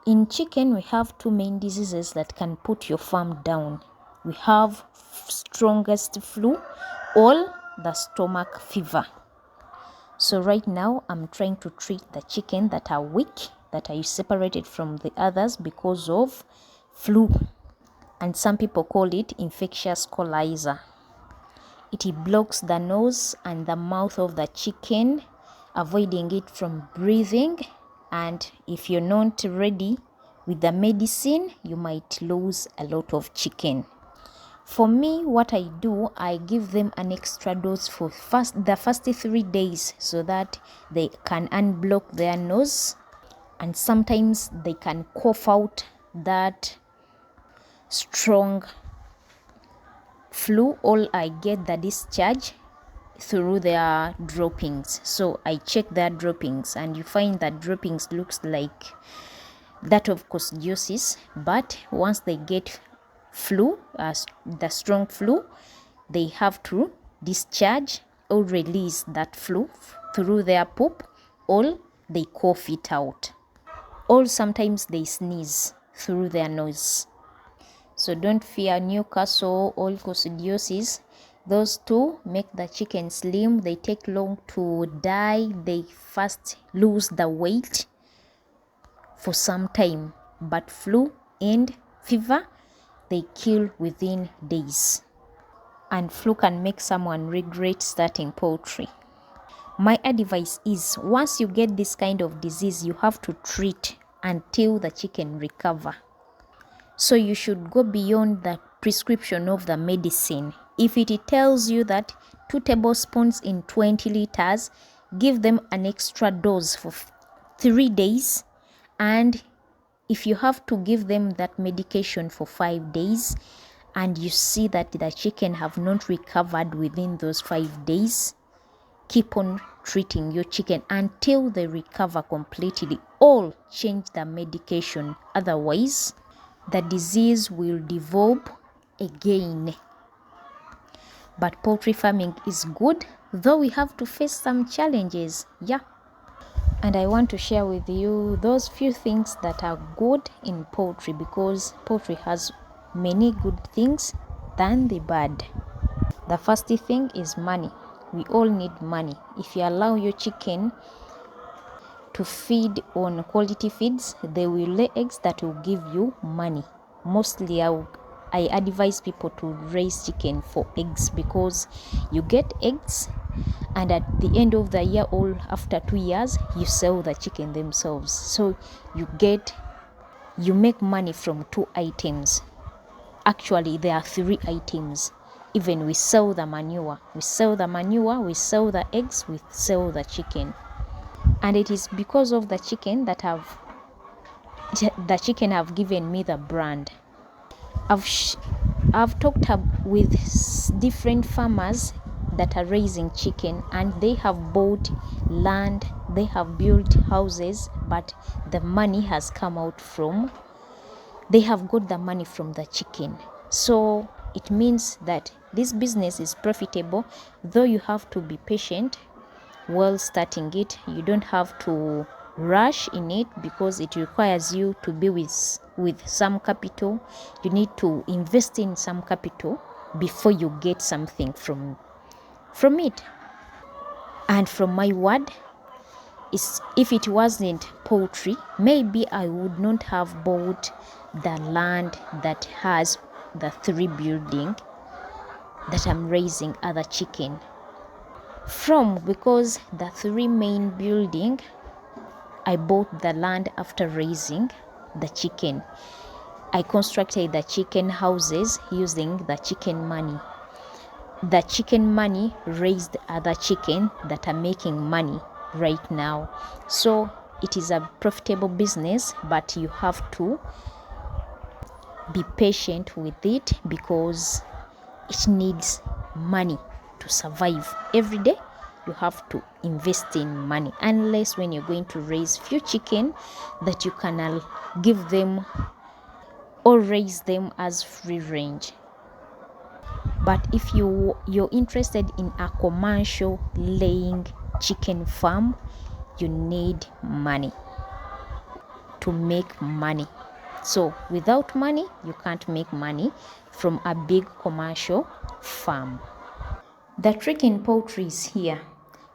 In chicken, we have two main diseases that can put your farm down. We have strongest flu or the stomach fever. So right now, I'm trying to treat the chicken that are weak, that are separated from the others because of flu. And some people call it infectious coryza. It blocks the nose and the mouth of the chicken, avoiding it from breathing. And if you're not ready with the medicine, you might lose a lot of chicken. For me, what I do, I give them an extra dose for the first 3 days so that they can unblock their nose, and sometimes they can cough out that strong flu, or I get the discharge through their droppings. So I check their droppings, and you find that droppings looks like that of coccidiosis, but once they get flu, the strong flu, they have to discharge or release that flu through their poop, or they cough it out, or sometimes they sneeze through their nose. So don't fear Newcastle or coccidiosis. Those two make the chicken slim. They take long to die. They first lose the weight for some time, but flu and fever, they kill within days. And flu can make someone regret starting poultry. My advice is, once you get this kind of disease, you have to treat until the chicken recover. So you should go beyond the prescription of the medicine. If it tells you that 2 tablespoons in 20 liters, give them an extra dose for 3 days. And if you have to give them that medication for 5 days, and you see that the chicken have not recovered within those 5 days, keep on treating your chicken until they recover completely, or change the medication. Otherwise, the disease will develop again. But poultry farming is good, though we have to face some challenges. And I want to share with you those few things that are good in poultry, because poultry has many good things than the bad. The first thing is money. We all need money. If you allow your chicken to feed on quality feeds, they will lay eggs that will give you money. Mostly I advise people to raise chicken for eggs, because you get eggs, and at the end of the year or after 2 years, you sell the chicken themselves. So you make money from 2 items. Actually, there are 3 items. Even we sell the manure. We sell the eggs, we sell the chicken. And it is because of the chicken that have given me the brand. I've talked with different farmers that are raising chicken, and they have bought land, they have built houses, but the money has come out from, they have got the money from the chicken. So it means that this business is profitable, though you have to be patient while starting it. You don't have to rush in it, because it requires you to be with some capital. You need to invest in some capital before you get something from it. And from my word, if it wasn't poultry, maybe I would not have bought the land that has the 3 building that I'm raising other chicken from, because the 3 main building, I bought the land after raising the chicken. I constructed the chicken houses using the chicken money. The chicken money raised other chicken that are making money right now. So it is a profitable business, but you have to be patient with it, because it needs money to survive. Every day you have to invest in money, unless when you're going to raise few chicken that you can give them or raise them as free range. But if you're interested in a commercial laying chicken farm, you need money to make money. So without money, you can't make money from a big commercial farm. The trick in poultry is here.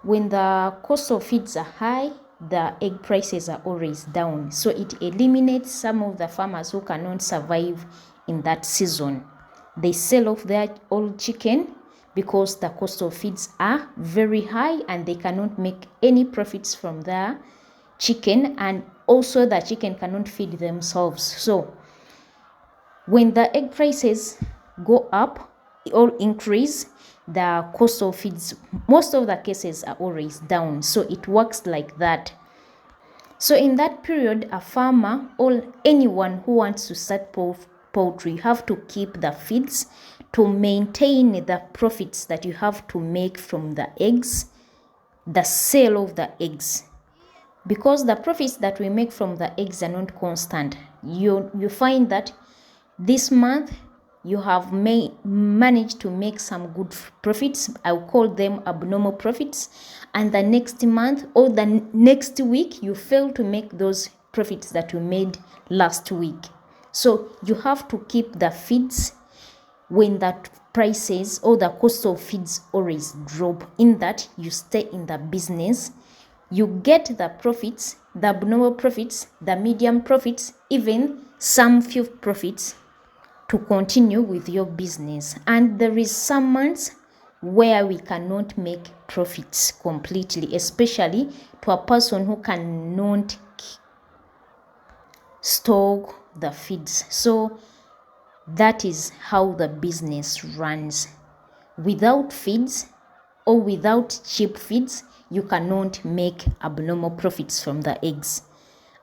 When the cost of feeds are high, the egg prices are always down. So it eliminates some of the farmers who cannot survive in that season. They sell off their old chicken because the cost of feeds are very high and they cannot make any profits from their chicken, and also the chicken cannot feed themselves. So when the egg prices go up or increase, the cost of feeds, most of the cases, are always down. So it works like that. So in that period, a farmer or anyone who wants to start poultry have to keep the feeds to maintain the profits that you have to make from the eggs, the sale of the eggs. Because the profits that we make from the eggs are not constant. You find that this month you have managed to make some good profits. I'll call them abnormal profits. And the next month or the next week, you fail to make those profits that you made last week. So you have to keep the feeds when that prices or the cost of feeds always drop, in that you stay in the business. You get the profits, the abnormal profits, the medium profits, even some few profits to continue with your business. And there is some months where we cannot make profits completely, especially to a person who cannot store the feeds. So that is how the business runs. Without feeds or without cheap feeds, you cannot make abnormal profits from the eggs.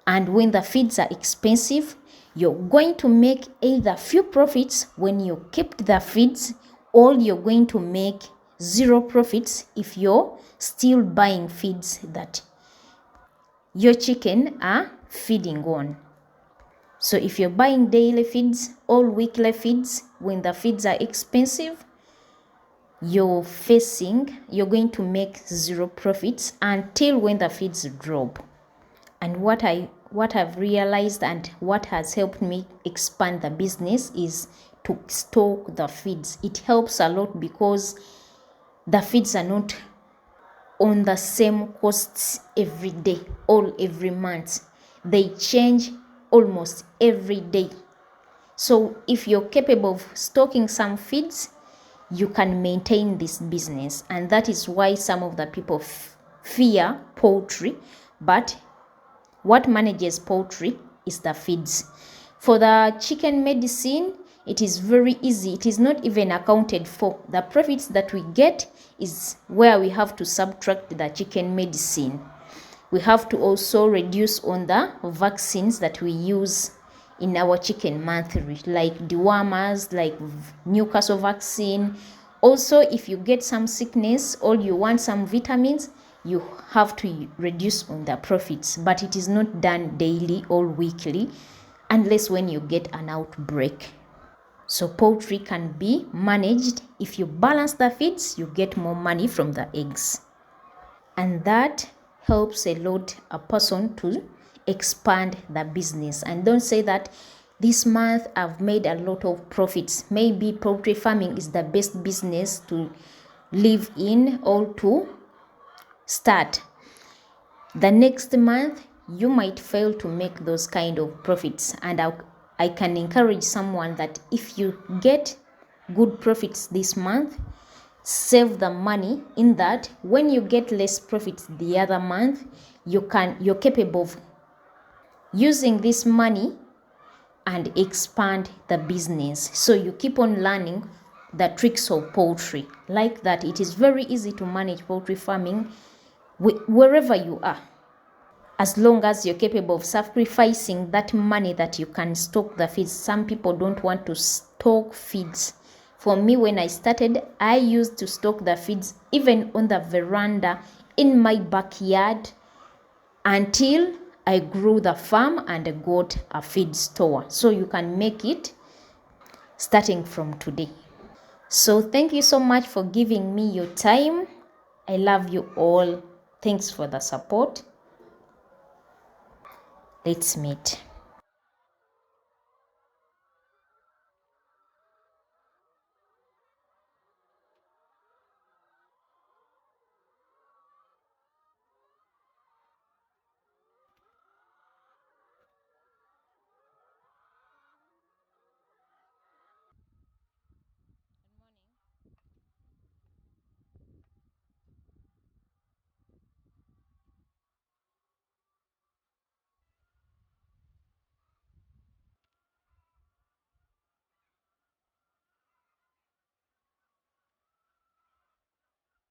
And when the feeds are expensive, you're going to make either few profits when you kept the feeds, or you're going to make zero profits if you're still buying feeds that your chicken are feeding on. So if you're buying daily feeds or weekly feeds, when the feeds are expensive, you're going to make zero profits until when the feeds drop. And what I've realized and what has helped me expand the business is to stock the feeds. It helps a lot because the feeds are not on the same costs every day or every month. They change almost every day. So if you're capable of stocking some feeds, you can maintain this business. And that is why some of the people fear poultry. But what manages poultry is the feeds. For the chicken medicine, it is very easy. It is not even accounted for. The profits that we get is where we have to subtract the chicken medicine. We have to also reduce on the vaccines that we use in our chicken monthly, like dewormers, like Newcastle vaccine. Also, if you get some sickness or you want some vitamins, you have to reduce on the profits. But it is not done daily or weekly unless when you get an outbreak. So poultry can be managed. If you balance the feeds, you get more money from the eggs. And that helps a lot a person to expand the business. And don't say that this month I've made a lot of profits. Maybe poultry farming is the best business to live in or to start. The next month you might fail to make those kind of profits. And I can encourage someone that if you get good profits this month, save the money, in that when you get less profits the other month, you're capable of using this money and expand the business. So you keep on learning the tricks of poultry. Like that, it is very easy to manage poultry farming wherever you are, as long as you're capable of sacrificing that money that you can stock the feeds. Some people don't want to stock feeds. For me, when I started, I used to stock the feeds even on the veranda in my backyard until I grew the farm and got a feed store. So you can make it starting from today. So thank you so much for giving me your time. I love you all. Thanks for the support. Let's meet.